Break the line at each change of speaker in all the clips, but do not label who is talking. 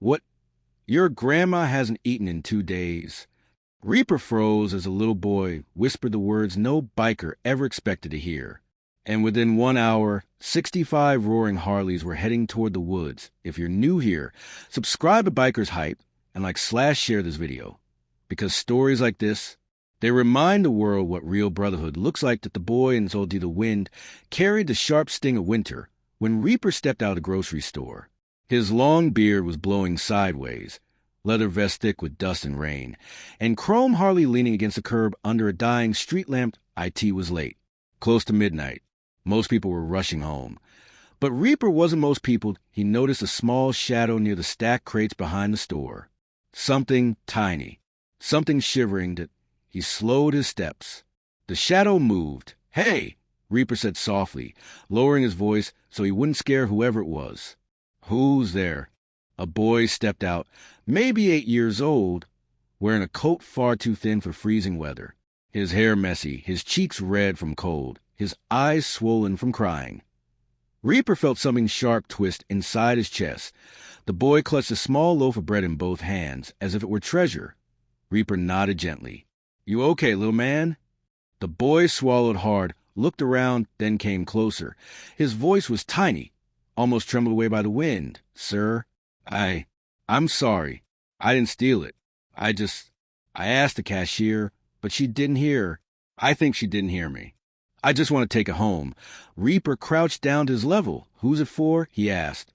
What? Your grandma hasn't eaten in 2 days. Reaper froze as a little boy whispered the words no biker ever expected to hear. And within 1 hour, 65 roaring Harleys were heading toward the woods. If you're new here, subscribe to Biker's Hype and share this video. Because stories like this, they remind the world what real brotherhood looks like. That the boy in Zoldi the Wind carried the sharp sting of winter when Reaper stepped out of the grocery store. His long beard was blowing sideways, leather vest thick with dust and rain, and chrome Harley leaning against the curb under a dying street lamp. IT was late, close to midnight. Most people were rushing home. But Reaper wasn't most people. He noticed a small shadow near the stacked crates behind the store. Something tiny, something shivering that he slowed his steps. The shadow moved. "Hey," Reaper said softly, lowering his voice so he wouldn't scare whoever it was. "Who's there?" A boy stepped out, maybe 8 years old, wearing a coat far too thin for freezing weather. His hair messy, his cheeks red from cold, his eyes swollen from crying. Reaper felt something sharp twist inside his chest. The boy clutched a small loaf of bread in both hands, as if it were treasure. Reaper nodded gently. "You okay, little man?" The boy swallowed hard, looked around, then came closer. His voice was tiny, almost trembled away by the wind. "Sir, I'm sorry. I didn't steal it. I asked the cashier, but she didn't hear. I think she didn't hear me. I just want to take it home." Reaper crouched down to his level. "Who's it for?" he asked.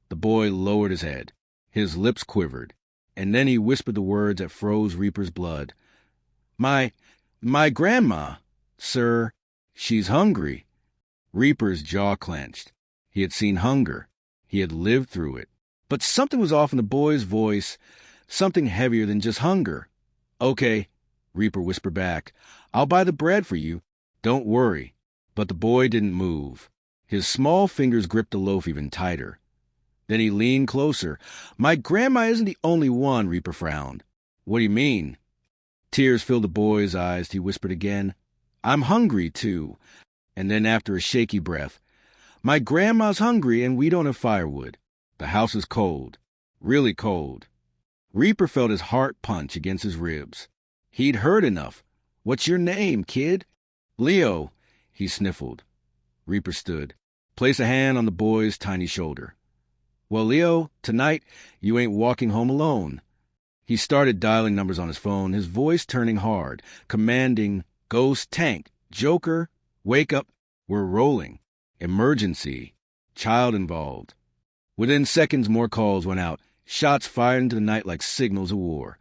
The boy lowered his head. His lips quivered, and then he whispered the words that froze Reaper's blood. My grandma, sir. She's hungry." Reaper's jaw clenched. He had seen hunger. He had lived through it. But something was off in the boy's voice, something heavier than just hunger. "Okay," Reaper whispered back. "I'll buy the bread for you. Don't worry." But the boy didn't move. His small fingers gripped the loaf even tighter. Then he leaned closer. "My grandma isn't the only one," Reaper frowned. "What do you mean?" Tears filled the boy's eyes. He whispered again, "I'm hungry, too." And then after a shaky breath, "My grandma's hungry and we don't have firewood. The house is cold, really cold." Reaper felt his heart punch against his ribs. He'd heard enough. "What's your name, kid?" "Leo," he sniffled. Reaper stood, placed a hand on the boy's tiny shoulder. "Well, Leo, tonight you ain't walking home alone." He started dialing numbers on his phone, his voice turning hard, commanding, "Ghost, Tank, Joker, wake up, we're rolling. Emergency, child involved." Within seconds, more calls went out, shots fired into the night like signals of war.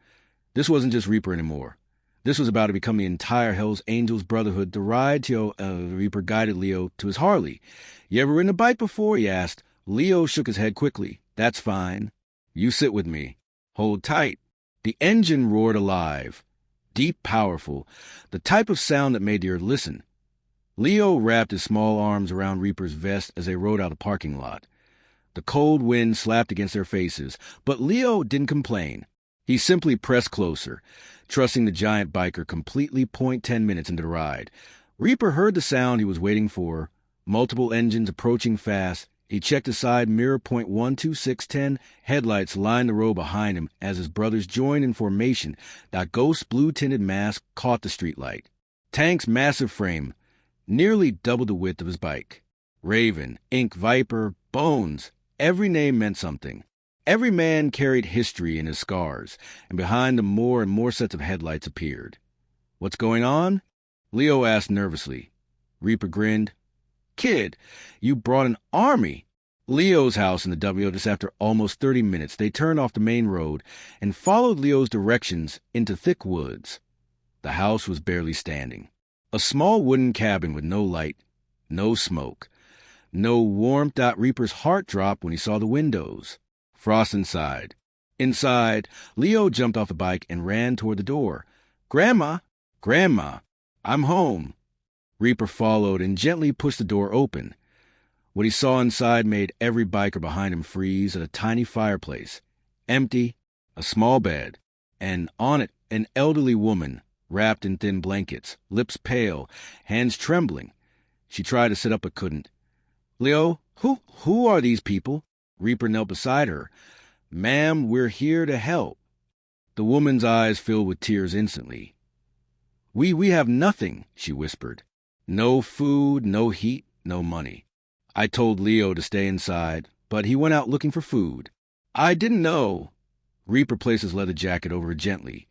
This wasn't just Reaper anymore. This was about to become the entire Hell's Angels Brotherhood. The ride to Reaper guided Leo to his Harley. "You ever ridden a bike before?" he asked. Leo shook his head quickly. "That's fine. You sit with me. Hold tight." The engine roared alive, deep, powerful, the type of sound that made the earth listen. Leo wrapped his small arms around Reaper's vest as they rode out the parking lot. The cold wind slapped against their faces, but Leo didn't complain. He simply pressed closer, trusting the giant biker completely. 10 minutes into the ride, Reaper heard the sound he was waiting for, multiple engines approaching fast. He checked his side mirror. 12610 headlights lined the road behind him as his brothers joined in formation. That ghost blue-tinted mask caught the streetlight. Tank's massive frame nearly doubled the width of his bike. Raven, Ink, Viper, Bones, every name meant something. Every man carried history in his scars, and behind them more and more sets of headlights appeared. "What's going on?" Leo asked nervously. Reaper grinned. "Kid, you brought an army." Leo's house in the W. Just after almost 30 minutes, they turned off the main road and followed Leo's directions into thick woods. The house was barely standing. A small wooden cabin with no light, no smoke, no warmth. Reaper's heart dropped when he saw the windows. Frost inside. Inside, Leo jumped off the bike and ran toward the door. "Grandma! Grandma! I'm home!" Reaper followed and gently pushed the door open. What he saw inside made every biker behind him freeze. At a tiny fireplace, empty, a small bed, and on it an elderly woman, wrapped in thin blankets, lips pale, hands trembling. She tried to sit up but couldn't. "Leo, who are these people?" Reaper knelt beside her. "Ma'am, we're here to help." The woman's eyes filled with tears instantly. We have nothing," she whispered. "No food, no heat, no money. I told Leo to stay inside, but he went out looking for food. I didn't know." Reaper placed his leather jacket over her gently.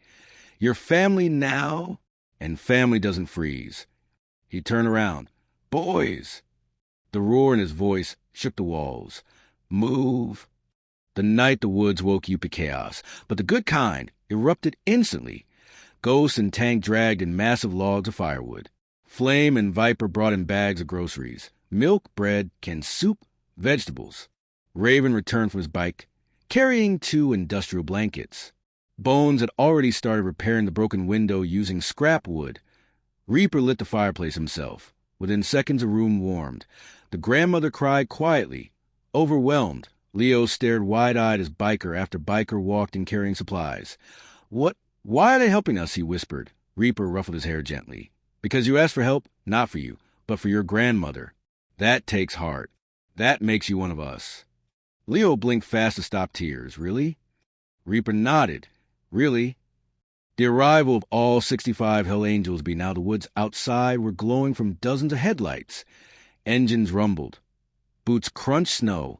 "Your family now?" And family doesn't freeze. He turned around. "Boys!" The roar in his voice shook the walls. "Move." The night the woods woke you to chaos, but the good kind erupted instantly. Ghost and Tank dragged in massive logs of firewood. Flame and Viper brought in bags of groceries. Milk, bread, canned soup, vegetables. Raven returned from his bike, carrying 2 industrial blankets. Bones had already started repairing the broken window using scrap wood. Reaper lit the fireplace himself. Within seconds, the room warmed. The grandmother cried quietly. Overwhelmed, Leo stared wide-eyed as biker after biker walked in carrying supplies. Why are they helping us?" he whispered. Reaper ruffled his hair gently. "Because you asked for help, not for you, but for your grandmother. That takes heart. That makes you one of us." Leo blinked fast to stop tears. "Really?" Reaper nodded. "Really." The arrival of all 65 Hell Angels be now the woods outside were glowing from dozens of headlights. Engines rumbled. Boots crunched snow.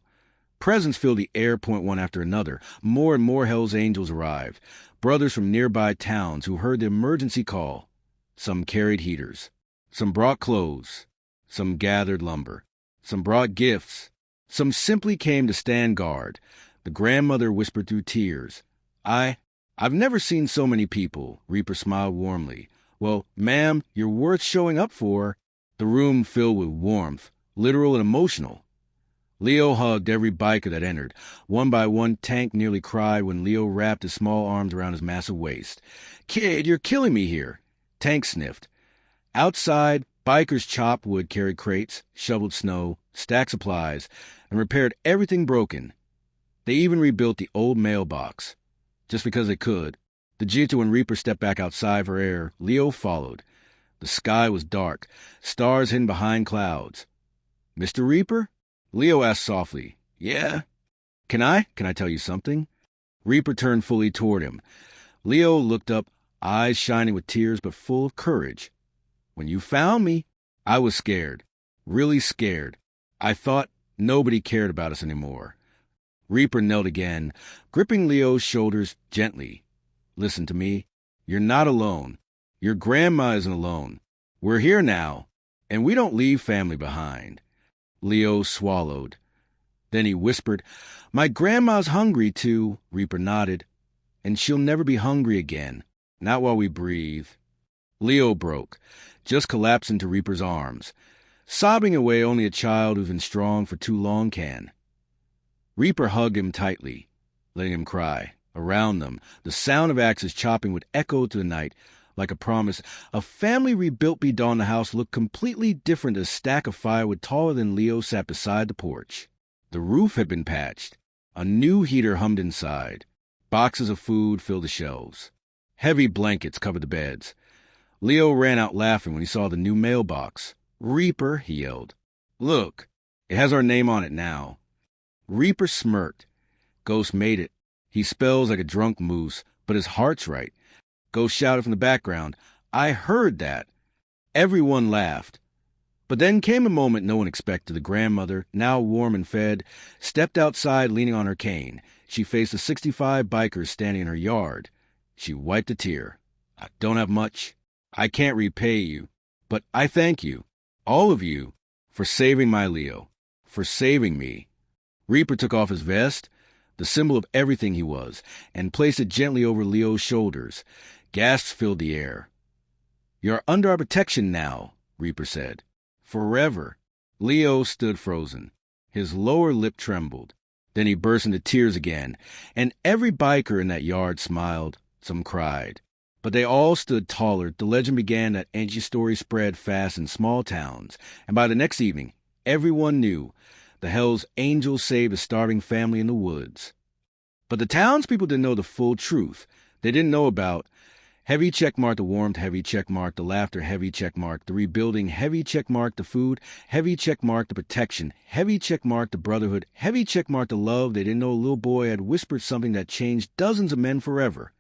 Presents filled the air point one after another. More and more Hell's Angels arrived. Brothers from nearby towns who heard the emergency call. Some carried heaters. Some brought clothes. Some gathered lumber. Some brought gifts. Some simply came to stand guard. The grandmother whispered through tears. I've never seen so many people." Reaper smiled warmly. "Well, ma'am, you're worth showing up for." The room filled with warmth, literal and emotional. Leo hugged every biker that entered. One by one, Tank nearly cried when Leo wrapped his small arms around his massive waist. "Kid, you're killing me here." Tank sniffed. Outside, bikers chopped wood, carried crates, shoveled snow, stacked supplies, and repaired everything broken. They even rebuilt the old mailbox. Just because they could. The Jitu and Reaper stepped back outside for air. Leo followed. The sky was dark, stars hidden behind clouds. "Mr. Reaper?" Leo asked softly. "Yeah?" Can I tell you something?" Reaper turned fully toward him. Leo looked up, eyes shining with tears but full of courage. "When you found me, I was scared. Really scared. I thought nobody cared about us anymore." Reaper knelt again, gripping Leo's shoulders gently. "Listen to me. You're not alone. Your grandma isn't alone. We're here now, and we don't leave family behind." Leo swallowed. Then he whispered, "My grandma's hungry, too." Reaper nodded. "And she'll never be hungry again. Not while we breathe." Leo broke, just collapsed into Reaper's arms, sobbing away only a child who's been strong for too long can. Reaper hugged him tightly, letting him cry. Around them, the sound of axes chopping would echo through the night, like a promise. A family rebuilt beyond the house looked completely different as a stack of firewood taller than Leo sat beside the porch. The roof had been patched. A new heater hummed inside. Boxes of food filled the shelves. Heavy blankets covered the beds. Leo ran out laughing when he saw the new mailbox. "Reaper," he yelled. "Look, it has our name on it now." Reaper smirked. "Ghost made it. He spells like a drunk moose, but his heart's right." Ghost shouted from the background, "I heard that." Everyone laughed. But then came a moment no one expected. The grandmother, now warm and fed, stepped outside leaning on her cane. She faced the 65 bikers standing in her yard. She wiped a tear. "I don't have much. I can't repay you, but I thank you, all of you, for saving my Leo, for saving me." Reaper took off his vest, the symbol of everything he was, and placed it gently over Leo's shoulders. Gasps filled the air. "You're under our protection now," Reaper said. "Forever." Leo stood frozen. His lower lip trembled. Then he burst into tears again, and every biker in that yard smiled. Some cried. But they all stood taller. The legend began that ancient story spread fast in small towns, and by the next evening, everyone knew the Hell's Angels saved a starving family in the woods. But the townspeople didn't know the full truth. They didn't know about Heavy checkmark the warmth, heavy checkmark the laughter, heavy checkmark the rebuilding, heavy checkmark the food, heavy checkmark the protection, heavy checkmark the brotherhood, heavy checkmark the love. They didn't know a little boy had whispered something that changed dozens of men forever.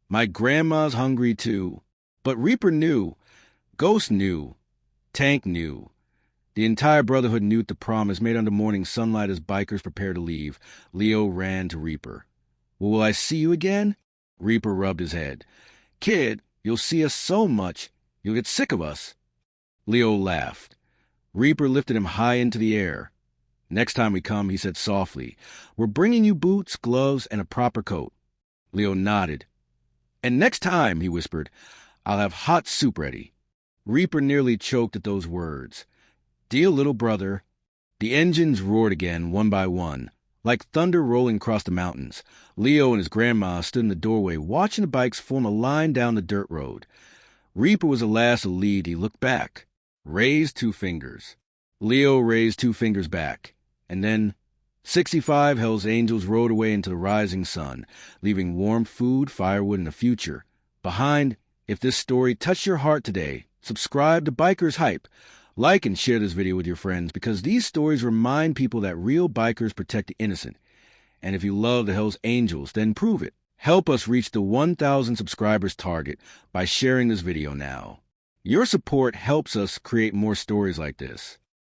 My grandma's hungry too. But Reaper knew, Ghost knew, Tank knew. The entire brotherhood knew the promise made under morning sunlight as bikers prepared to leave. Leo ran to Reaper. Well, will I see you again? Reaper rubbed his head. Kid, you'll see us so much, you'll get sick of us. Leo laughed. Reaper lifted him high into the air. Next time we come, he said softly, we're bringing you boots, gloves, and a proper coat. Leo nodded. And next time, he whispered, I'll have hot soup ready. Reaper nearly choked at those words. Dear little brother. The engines roared again, one by one. Like thunder rolling across the mountains, Leo and his grandma stood in the doorway watching the bikes form a line down the dirt road. Reaper was the last to lead. He looked back, raised 2 fingers. Leo raised 2 fingers back. And then 65 Hell's Angels rode away into the rising sun, leaving warm food, firewood, and a future behind. If this story touched your heart today, subscribe to Bikers Hype. Like and share this video with your friends because these stories remind people that real bikers protect the innocent. And if you love the Hells Angels, then prove it. Help us reach the 1,000 subscribers target by sharing this video now. Your support helps us create more stories like this.